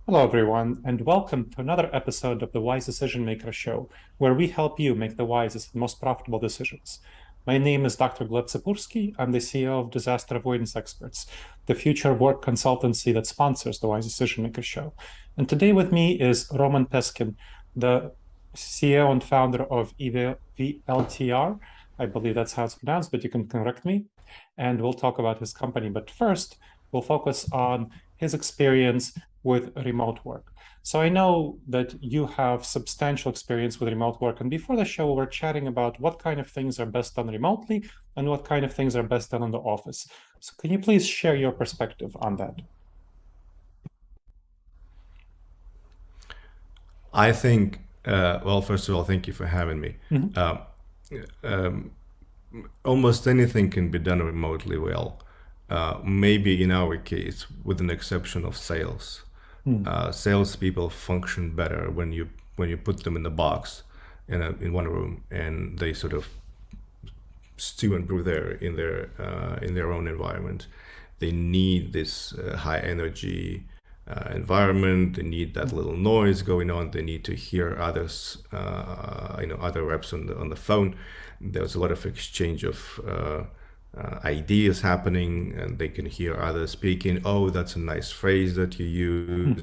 Hello, everyone, and welcome to another episode of the Wise Decision Maker Show, where we help you make the wisest and most profitable decisions. My name is Dr. Gleb Tsipursky. I'm the CEO of Disaster Avoidance Experts, the future work consultancy that sponsors the Wise Decision Maker Show. And today with me is Roman Peskin, the CEO and founder of ELVTR. I believe that's how it's pronounced, but you can correct me. And we'll talk about his company. But first, we'll focus on his experience with remote work. So I know that you have substantial experience with remote work. And before the show, we were chatting about what kind of things are best done remotely and what kind of things are best done in the office. So can you please share your perspective on that? I think, well, first of all, thank you for having me. Mhm. Uh, um, Almost anything can be done remotely well. Maybe in our case, with an exception of sales. Mm. Salespeople function better when you put them in the box in one room and they sort of stew and brew there in their own environment. They need this high energy environment. They need that little noise going on. They need to hear others, other reps on the phone. There's a lot of exchange of ideas happening, and they can hear others speaking. Oh, that's a nice phrase that you use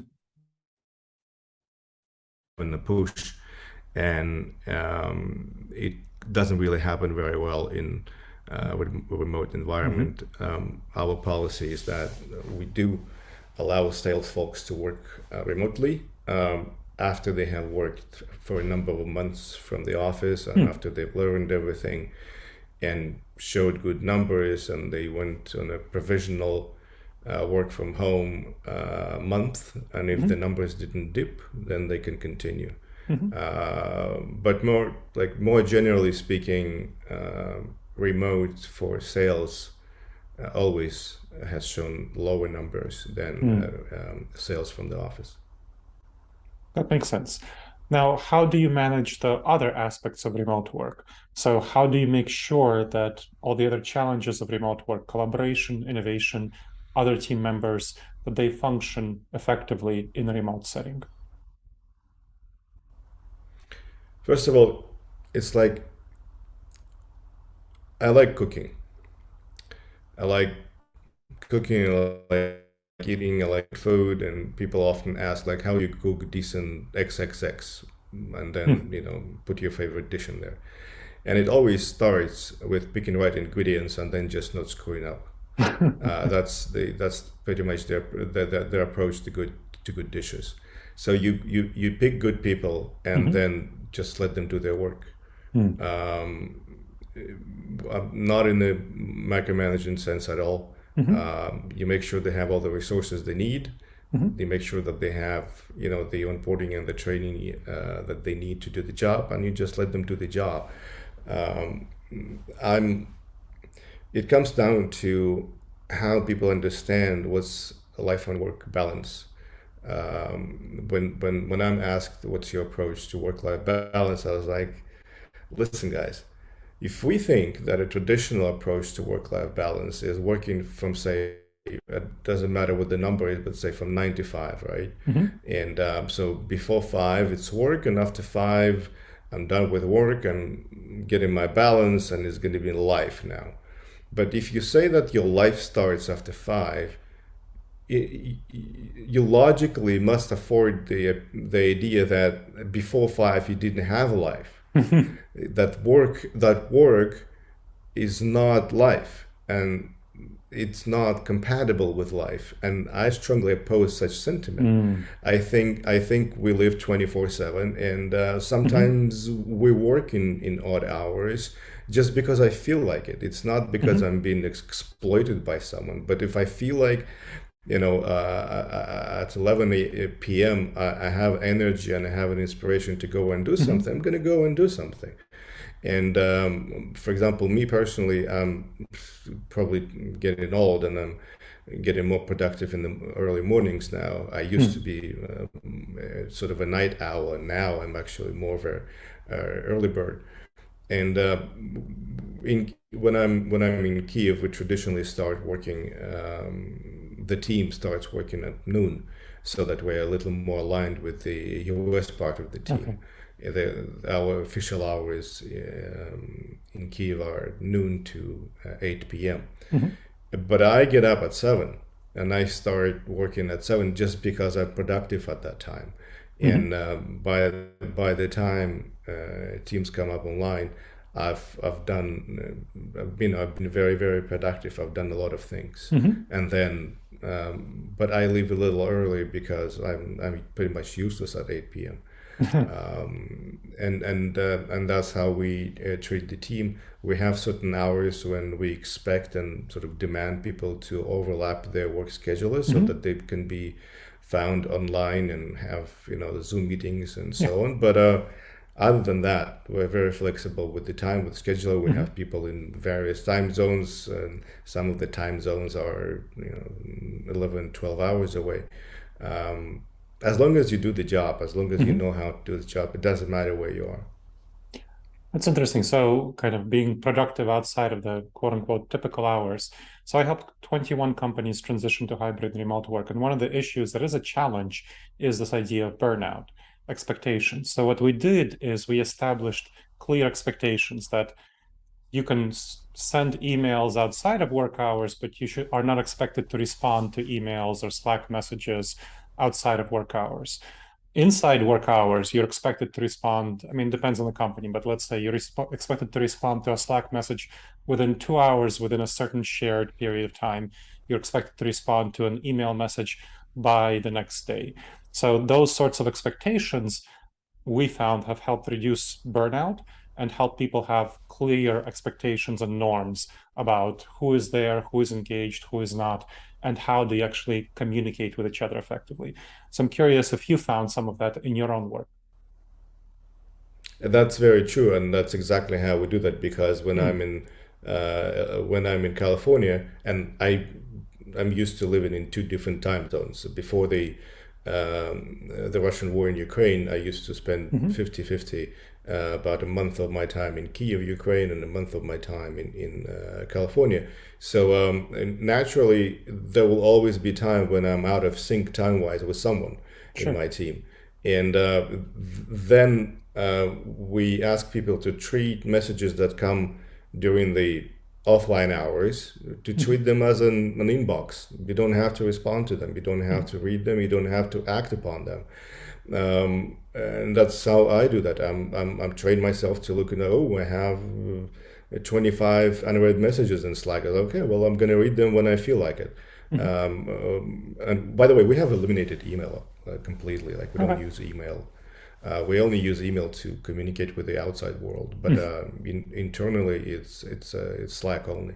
Mm. in the push, and it doesn't really happen very well in a remote Mhm. environment. Our policy is that we do allow sales folks to work remotely after they have worked for a number of months from the office and Mm. after they've learned everything and showed good numbers and they went on a provisional work from home month, and if the Mhm. numbers didn't dip, then they can continue. Mhm. But more generally speaking, remote for sales always has shown lower numbers than Mm. sales from the office. That makes sense. Now, how do you manage the other aspects of remote work? So, how do you make sure that all the other challenges of remote work, collaboration, innovation, other team members, that they function effectively in a remote setting? First of all, it's like I like cooking. I like cooking. I like eating. I like food, and people often ask like, "How do you cook decent XXX?" And then Hmm. put your favorite dish in there. And it always starts with picking right ingredients and then just not screwing up. That's pretty much their approach to good dishes. So you pick good people and Mhm. then just let them do their work. Hmm. Um, Not in the micromanaging sense at all. Mhm. You make sure they have all the resources they need. Mhm. They make sure that they have the onboarding and the training that they need to do the job, and you just let them do the job. Um, I'm It comes down to how people understand what's a life and work balance. When I'm asked what's your approach to work life balance, I was like, listen, guys, if we think that a traditional approach to work life balance is working from, say, it doesn't matter what the number is, but say from 9 to 5, right? Mhm. And so before 5, it's work, and after 5, I'm done with work and getting my balance, and it's going to be life now. But if you say that your life starts after 5, you logically must afford the idea that before 5 you didn't have a life. Mhm. That work is not life, and it's not compatible with life, and I strongly oppose such sentiment. Mm. I think we live 24/7, and Mhm. sometimes we work in odd hours just because I feel like it. It's not because Mhm. I'm being exploited by someone, but if I feel like at 11 p.m. I have energy and I have an inspiration to go and do Mhm. something, I'm going to go and do something. And for example, me personally, I'm probably getting old and I'm getting more productive in the early mornings now. I used to Mm. be sort of a night owl, and now I'm actually more of a early bird. And when I'm in Kyiv, we traditionally start working the team starts working at noon, so that we're a little more aligned with the US part of the Okay. team. Our official hours in Kyiv are noon to 8 p.m. Hmm. But I get up at 7 and I start working at 7 just because I'm productive at that time. Hmm. And by the time teams come up online, I've done I've been very very productive. I've done a lot of things, Hmm. and then but I leave a little early because I'm pretty much useless at 8 p.m. And that's how we treat the team. We have certain hours when we expect and sort of demand people to overlap their work schedulers so Hmm. that they can be found online and have the Zoom meetings and Yeah. so on. But other than that, we're very flexible with the time with scheduler. We Hmm. have people in various time zones, and some of the time zones are 11, 12 hours away. Um, as long as you do the job, as long as you Hmm. know how to do the job, it doesn't matter where you are. That's interesting. So, kind of being productive outside of the quote unquote typical hours. So, I helped 21 companies transition to hybrid and remote work. And one of the issues that is a challenge is this idea of burnout expectations. So, what we did is we established clear expectations that you can send emails outside of work hours, but are not expected to respond to emails or Slack messages outside of work hours. Inside work hours, you're expected to respond. I mean, depends on the company, but let's say you're expected to respond to a Slack message within 2 hours within a certain shared period of time. You're expected to respond to an email message by the next day. So those sorts of expectations we found have helped reduce burnout and help people have clear expectations and norms about who is there, who is engaged, who is not, and how they actually communicate with each other effectively. So I'm curious if you found some of that in your own work. That's very true, and that's exactly how we do that. Because Mm. when I'm in California, and I'm used to living in two different time zones. Before the Russian war in Ukraine, I used to spend Hmm. 50-50, about a month of my time in Kyiv, Ukraine, and a month of my time in California. So and naturally, there will always be time when I'm out of sync time-wise with someone in Sure. my team. And then we ask people to treat messages that come during the offline hours, to Hmm. treat them as an inbox. You don't have to respond to them. You don't have to read them. You don't have to act upon them. And that's how I do that. I'm trained myself to look at, oh, I have 25 unread messages in Slack. Okay, well, I'm going to read them when I feel like it. Hmm. And by the way, we have eliminated email completely. Like, we don't Okay. use email. We only use email to communicate with the outside world, but Mm. internally it's Slack only.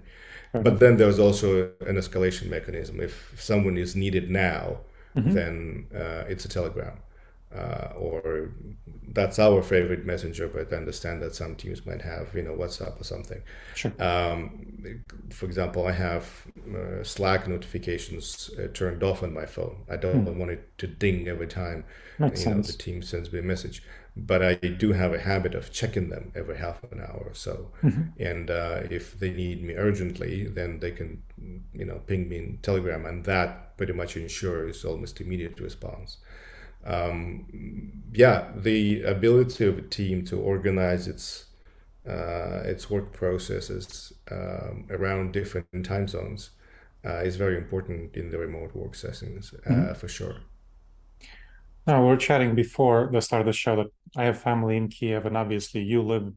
Fair But enough. then there's also an escalation mechanism. If someone is needed now, Hmm. then it's a Telegram, or that's our favorite messenger. But I understand that some teams might have WhatsApp or something. Sure. For example, I have Slack notifications turned off on my phone. I don't Mm. want it to ding every time Makes the sense. team sends me a message. But I do have a habit of checking them every half an hour or so. Hmm. And if they need me urgently, then they can ping me in Telegram, and that pretty much ensures almost immediate response. Yeah, the ability of a team to organize its work processes around different time zones is very important in the remote work settings, Hmm. for sure. Now, we were chatting before the start of the show that I have family in Kiev, and obviously you live,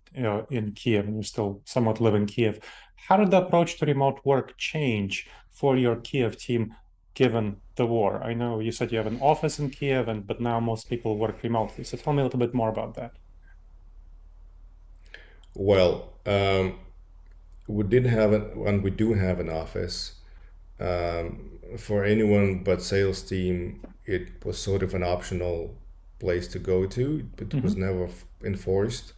in Kiev, and you still somewhat live in Kiev. How did the approach to remote work change for your Kiev team given the war? I know you said you have an office in Kiev, and but now most people work remotely. So tell me a little bit more about that. Well, we did have it, and we do have an office. For anyone but sales team, it was sort of an optional place to go to. It was Hmm. never enforced.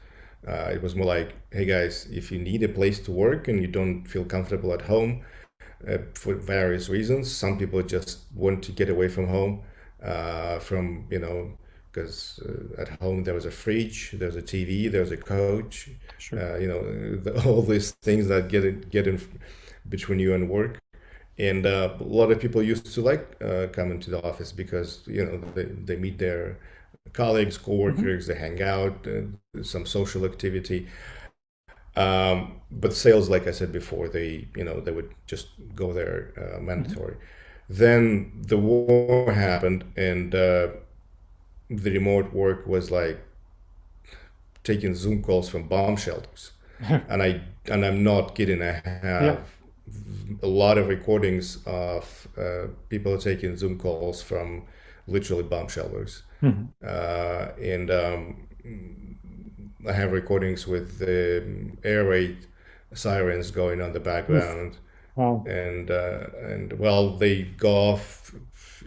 It was more like, hey guys, if you need a place to work and you don't feel comfortable at home, for various reasons. Some people just want to get away from home, from because at home there was a fridge, there's a TV, there's a couch, Sure. all these things that get in between you and work. And a lot of people used to like coming to the office because they meet their colleagues, Hmm. coworkers, they hang out, some social activity. But sales, like I said before, they would just go there Hmm. mandatory. Then the war happened, and the remote work was like taking Zoom calls from bomb shelters. And I'm not kidding. I have Yeah. a lot of recordings of people taking Zoom calls from literally bomb shelters. Hmm. And I have recordings with the air raid sirens going on the Oof. background, Wow. and well, they go off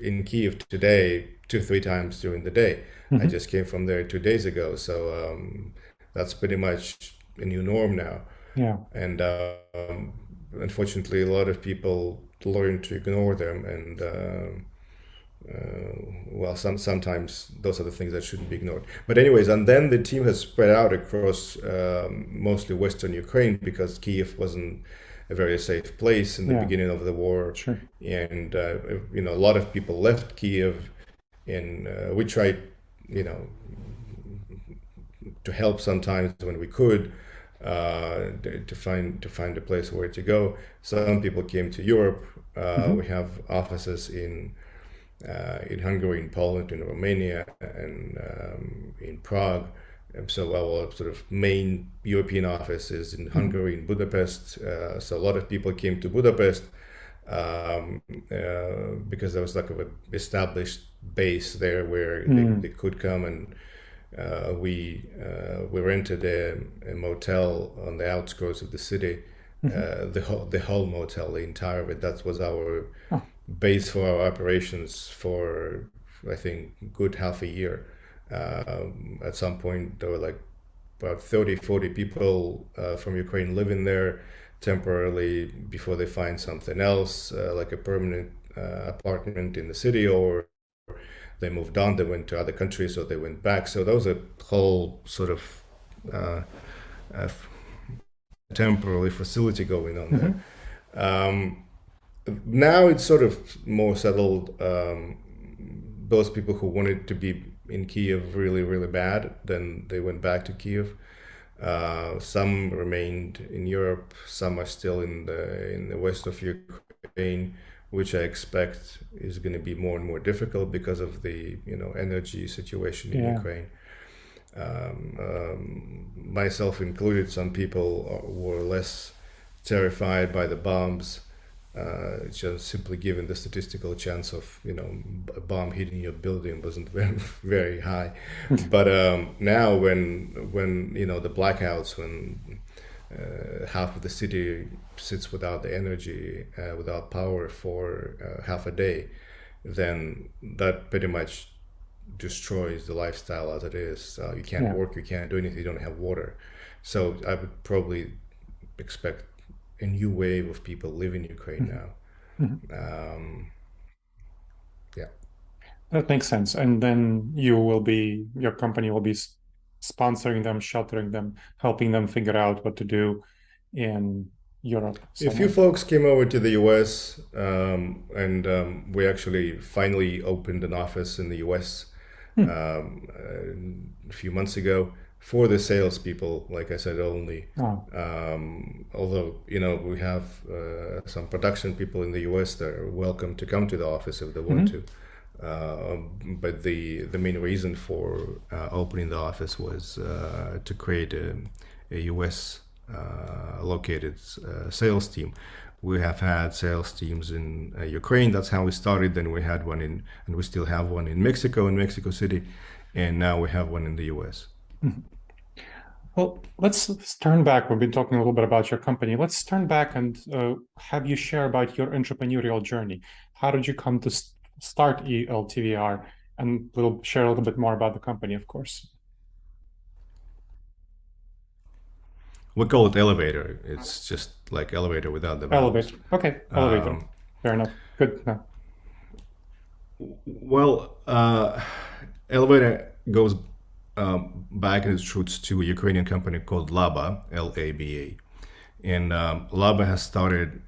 in Kyiv today 2 3 times during the day. I Hmm. just came from there 2 days ago, so that's pretty much a new norm now. Yeah. And unfortunately, a lot of people learn to ignore them, and well, sometimes those are the things that shouldn't be ignored. But anyways, and then the team has spread out across mostly Western Ukraine because Kiev wasn't a very safe place in the Yeah. beginning of the war, Sure. and a lot of people left Kiev, and we tried, you know, to help sometimes when we could, to find a place where to go. Some people came to Europe. We Hmm. have offices in Hungary, in Poland, in Romania, and in Prague. So our sort of main European office is in Hmm. Hungary, in Budapest. So a lot of people came to Budapest because there was like a established base there where they Mm. could come, and we rented a motel on the outskirts of the city, Hmm. the whole motel, the entire of it. That was our Oh. base for our operations for, I think, good half a year. At some point, there were like about 30, 40 people from Ukraine living there temporarily before they find something else, like a permanent apartment in the city, or they moved on, they went to other countries, or they went back. So that was a whole sort of uh, uh, temporary facility going on there. Hmm. Um, Now it's sort of more settled. Those people who wanted to be in Kiev really, really bad, then they went back to Kiev. Some remained in Europe. Some are still in the west of Ukraine, which I expect is going to be more and more difficult because of the energy situation in Yeah. Ukraine. Myself included, some people were less terrified by the bombs, just simply given the statistical chance of a bomb hitting your building wasn't very very high. But now when the blackouts, when half of the city sits without the energy, without power for half a day, then that pretty much destroys the lifestyle as it is. You can't Yeah. work, you can't do anything, you don't have water. So I would probably expect a new wave of people living in Ukraine Hmm. now. Hmm. Um, yeah. That makes sense. And then your company will be sponsoring them, sheltering them, helping them figure out what to do in Europe A few somewhere. folks came over to the US, and we actually finally opened an office in the US Hmm. a few months ago for the salespeople, like I said, only. Oh. Although, we have some production people in the US that are welcome to come to the office if they want to. Hmm. But the main reason for opening the office was to create a US located sales team. We have had sales teams in Ukraine. That's how we started. Then we had one and we still have one in Mexico, in Mexico City, and now we have one in the US. Hmm. Well, let's turn back. We've been talking a little bit about your company. Let's turn back and have you share about your entrepreneurial journey. How did you come to start ELTVR? And we'll share a little bit more about the company, of course. We call it elevator. It's just like elevator without the vowels. Elevator. Okay, elevator. Um, Fair enough. Good. No. well, elevator goes back in its roots to a Ukrainian company called Laba, Laba, and Laba has started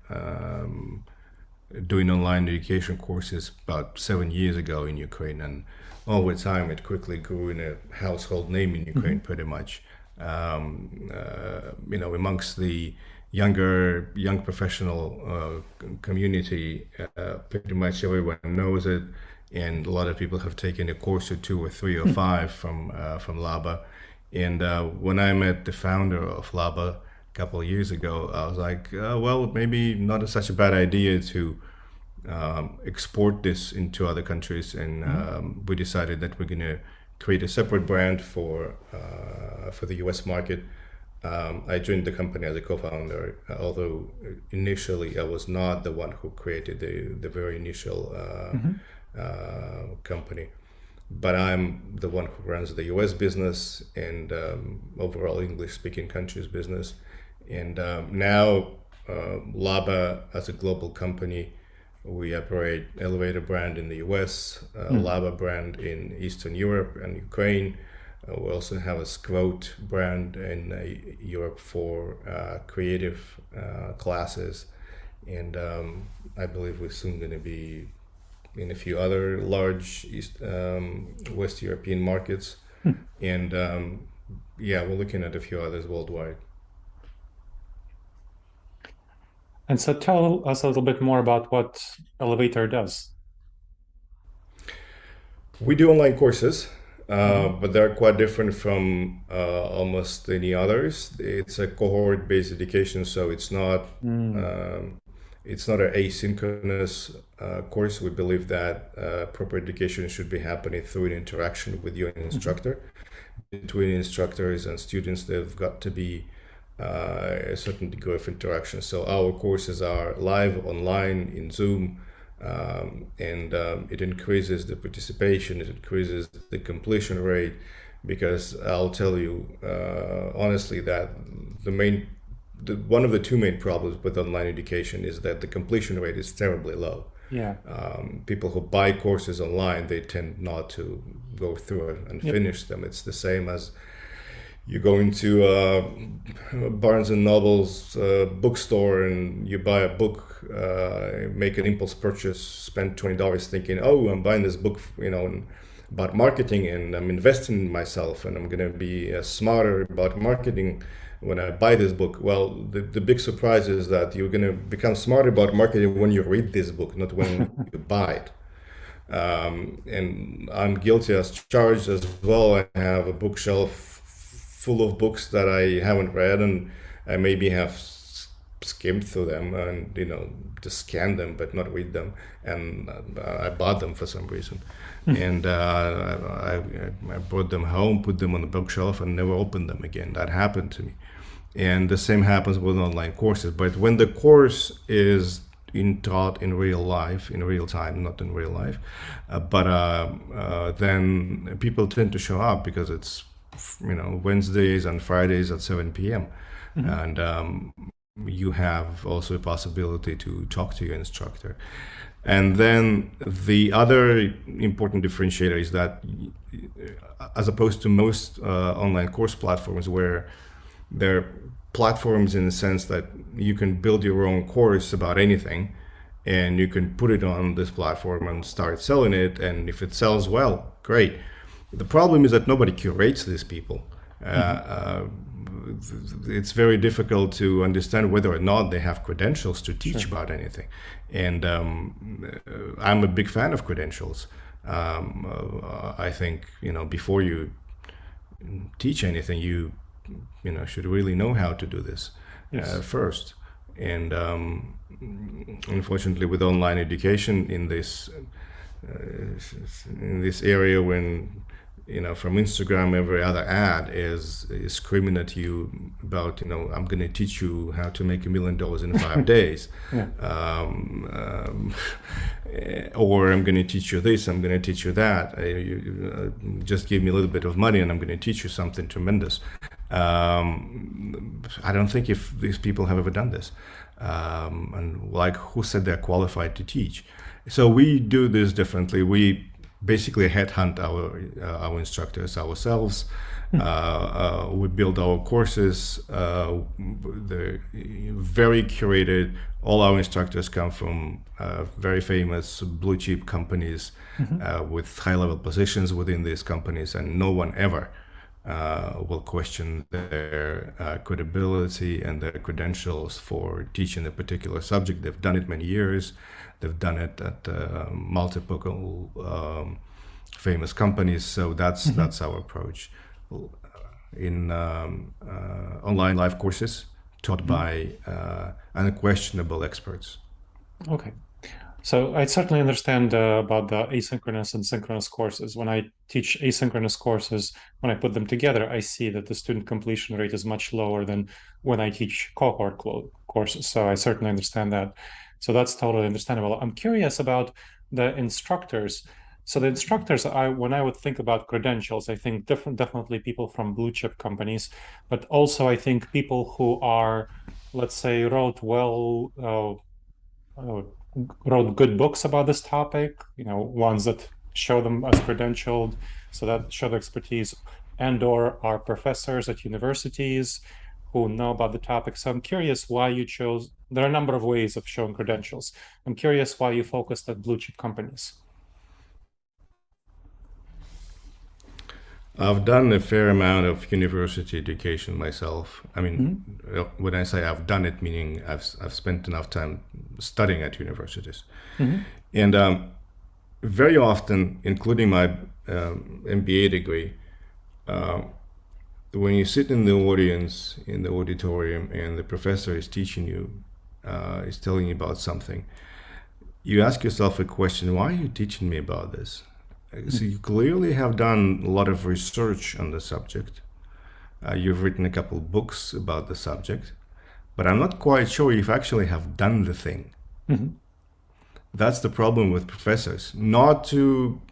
doing online education courses about 7 years ago in Ukraine, and over time it quickly grew in a household name in Ukraine, pretty much. Amongst the young professional community, pretty much everyone knows it, and a lot of people have taken a course or two or three or five from Laba. And when I met the founder of Laba a couple of years ago, I was like, well, maybe not such a bad idea to export this into other countries. And we decided that we're going to create a separate brand for the US market. I joined the company as a co-founder, although initially I was not the one who created the very initial company. But I'm the one who runs the US business and overall English-speaking countries business. And now Laba, as a global company, we operate Elevator brand in the US, Laba brand in Eastern Europe and Ukraine. We also have a Squote brand in Europe for creative classes. And I believe we're soon going to be in a few other large West European markets. And we're looking at a few others worldwide. And so tell us a little bit more about what Elevator does. We do online courses, but they're quite different from almost any others. It's a cohort-based education, so it's not an asynchronous course. We believe that proper education should be happening through an interaction with your instructor. Between instructors and students, there've got to be a certain degree of interaction. So our courses are live online in Zoom, and it increases the participation, it increases the completion rate, because I'll tell you honestly that one of the two main problems with online education is that the completion rate is terribly low. Yeah. People who buy courses online, they tend not to go through it and finish them. It's the same as you go into Barnes and Noble's bookstore and you buy a book, make an impulse purchase, spend $20 thinking, oh, I'm buying this book, about marketing, and I'm investing in myself, and I'm going to be smarter about marketing when I buy this book. Well, the big surprise is that you're going to become smarter about marketing when you read this book, not when you buy it. And I'm guilty as charged as well. I have a bookshelf full of books that I haven't read, and I maybe have skimmed through them and just scanned them but not read them, and I bought them for some reason. And I brought them home, put them on the bookshelf, and never opened them again. That happened to me. And the same happens with online courses. But when the course is taught in real life, in real time, not in real life, then people tend to show up, because it's Wednesdays and Fridays at 7 p.m. And you have also a possibility to talk to your instructor. And then the other important differentiator is that, as opposed to most online course platforms, where they're platforms in the sense that you can build your own course about anything, and you can put it on this platform and start selling it, and if it sells well, great. The problem is that nobody curates these people. It's very difficult to understand whether or not they have credentials to teach about anything. And I'm a big fan of credentials. I think, before you teach anything, you should really know how to do this first. And unfortunately, with online education in this area, when from Instagram, every other ad is screaming at you about, I'm going to teach you how to make $1 million in 5 days. Or I'm going to teach you this, I'm going to teach you that. Just give me a little bit of money and I'm going to teach you something tremendous. I don't think if these people have ever done this. And who said they're qualified to teach? So we do this differently. We basically headhunt our instructors ourselves. We build our courses. They're very curated. All our instructors come from very famous blue chip companies with high-level positions within these companies, and no one ever will question their credibility and their credentials for teaching a particular subject. They've done it many years. They've done it at multiple famous companies. So that's our approach. In online live courses taught by unquestionable experts. Okay. So I certainly understand about the asynchronous and synchronous courses. When I teach asynchronous courses, when I put them together, I see that the student completion rate is much lower than when I teach cohort courses. So I certainly understand that. So that's totally understandable. I'm curious about the instructors. So the instructors, when I would think about credentials, I think definitely people from blue chip companies, but also I think people who are, let's say, wrote good books about this topic, ones that show them as credentialed, so that show the expertise, and/or are professors at universities who know about the topic. So I'm curious why you chose, there are a number of ways of showing credentials. I'm curious why you focused at blue chip companies. I've done a fair amount of university education myself. I mean, when I say I've done it, meaning I've spent enough time studying at universities. And very often, including my MBA degree, when you sit in the audience, in the auditorium, and the professor is teaching you, is telling you about something, you ask yourself a question: why are you teaching me about this? So you clearly have done a lot of research on the subject. You've written a couple books about the subject, but I'm not quite sure you actually have done the thing. That's the problem with professors. Not to,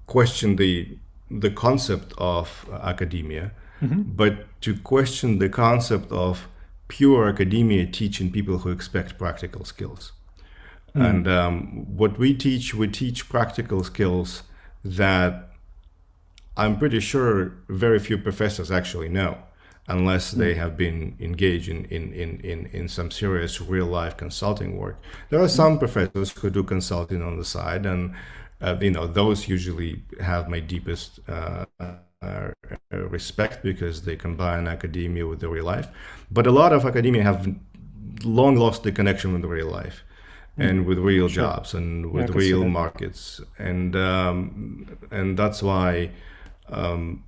question the concept of academia, but to question the concept of pure academia teaching people who expect practical skills. And what we teach practical skills that I'm pretty sure very few professors actually know, unless they have been engaged in some serious real life consulting work. There are some professors who do consulting on the side, and those usually have my deepest respect because they combine academia with the real life. But a lot of academia have long lost the connection with the real life. And with real jobs and with real markets, and that's why I'm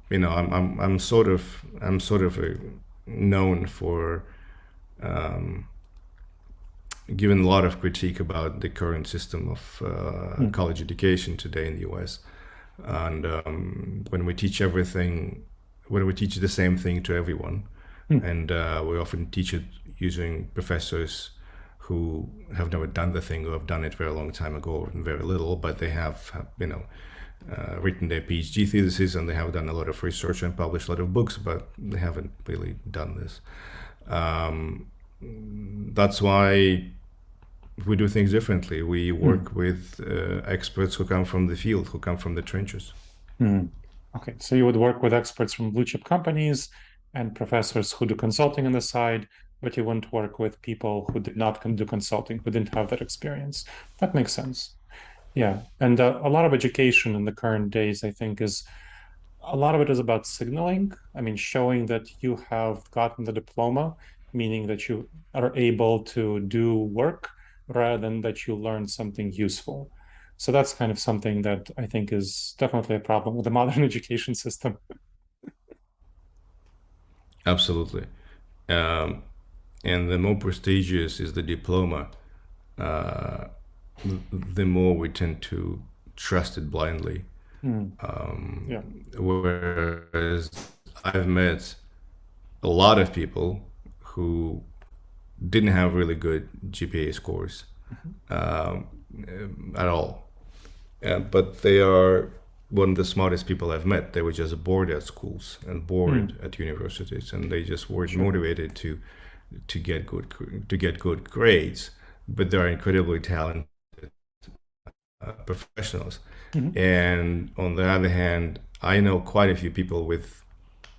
sort of known for giving a lot of critique about the current system of college education today in the U.S. And when we teach the same thing to everyone, and we often teach it using professors who have never done the thing, or have done it very long time ago and very little, but they have written their PhD thesis, and they have done a lot of research and published a lot of books, but they haven't really done this. That's why we do things differently. We work with experts who come from the field, who come from the trenches. Okay, so you would work with experts from blue chip companies and professors who do consulting on the side, but you wouldn't work with people who did not do consulting, who didn't have that experience. That makes sense. Yeah, and a lot of education in the current days, I think, a lot of it is about signaling. I mean, showing that you have gotten the diploma, meaning that you are able to do work rather than that you learned something useful. So that's kind of something that I think is definitely a problem with the modern education system. Absolutely. And the more prestigious is the diploma, the more we tend to trust it blindly. Whereas I've met a lot of people who didn't have really good GPA scores at all. But they are one of the smartest people I've met. They were just bored at schools and bored at universities, and they just weren't motivated to get good grades. But they're incredibly talented professionals. Mhm. And on the other hand, I know quite a few people with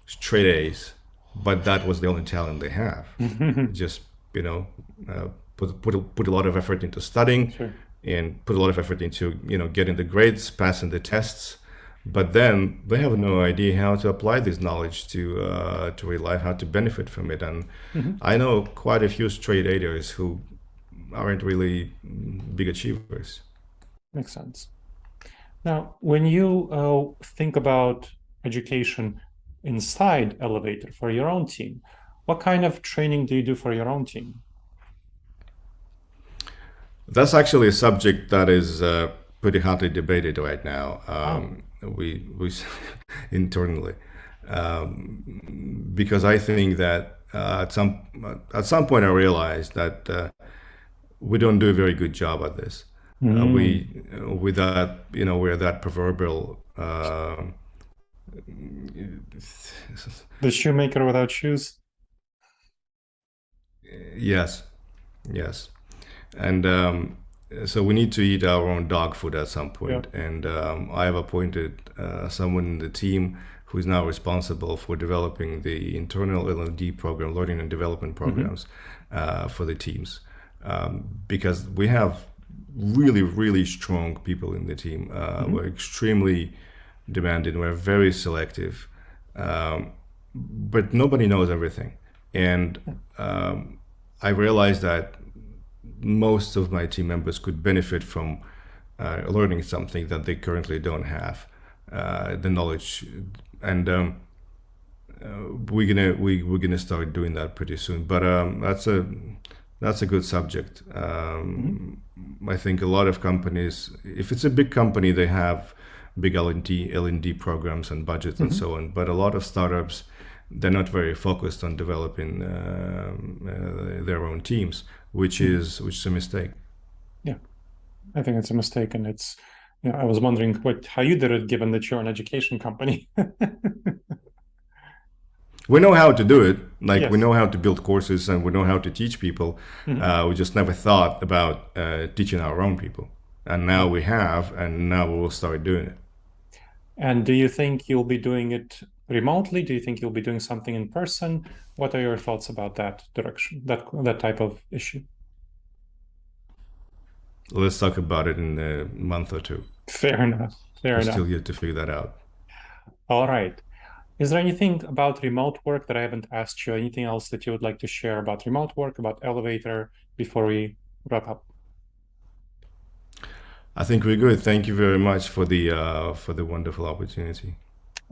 straight A's, but that was the only talent they have. Just, you know, put a lot of effort into studying Sure. and put a lot of effort into, getting the grades, passing the tests, but then they have no idea how to apply this knowledge to real life, how to benefit from it. And Mhm. I know quite a few straight A's who aren't really big achievers. Makes sense. Now, when you think about education inside Elevator for your own team, what kind of training do you do for your own team? That's actually a subject that is pretty hotly debated right now. Oh. We internally, because I think that at some point I realized that we don't do a very good job at this. Mm. With that, we're that proverbial. The shoemaker without shoes? Yes, yes. And so we need to eat our own dog food at some Yeah. point. And I have appointed someone in the team who is now responsible for developing the internal L&D program, learning and development Mhm. programs for the teams. Because we have really, really strong people in the team. Mhm. We're extremely demanding, we're very selective, but nobody knows everything. And I realized that most of my team members could benefit from learning something that they currently don't have, the knowledge, and we're gonna start doing that pretty soon. But that's a good subject. Mhm. I think a lot of companies, if it's a big company, they have big L&D programs and budgets and Mhm. so on. But a lot of startups, they're not very focused on developing their own teams, which Mhm. is a mistake. Yeah, I think it's a mistake, and I was wondering how you did it, given that you're an education company. We know how to do it, like we Yes. know how to build courses and we know how to teach people. Mhm. We just never thought about teaching our own people, and now Yeah. we have, and now we will start doing it. And do you think you'll be doing it remotely? Do you think you'll be doing something in person? What are your thoughts about that direction, that type of issue? Let's talk about it in a month or two. Fair enough. Fair We're enough. still yet to figure that out. All right. Is there anything about remote work that I haven't asked you? Anything else that you would like to share about remote work, about Elevator before we wrap up? I think we're good. Thank you very much for the wonderful opportunity.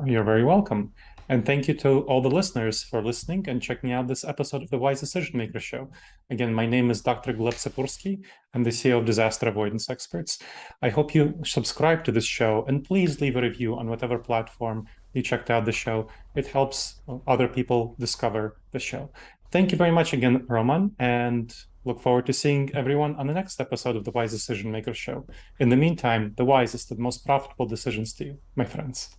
You're very welcome. And thank you to all the listeners for listening and checking out this episode of the Wise Decision Maker Show. Again, my name is Dr. Gleb Tsipursky. I'm the CEO of Disaster Avoidance Experts. I hope you subscribe to this show and please leave a review on whatever platform you checked out the show. It helps other people discover the show. Thank you very much again, Roman, and look forward to seeing everyone on the next episode of the Wise Decision Maker Show. In the meantime, the wisest and most profitable decisions to you, my friends.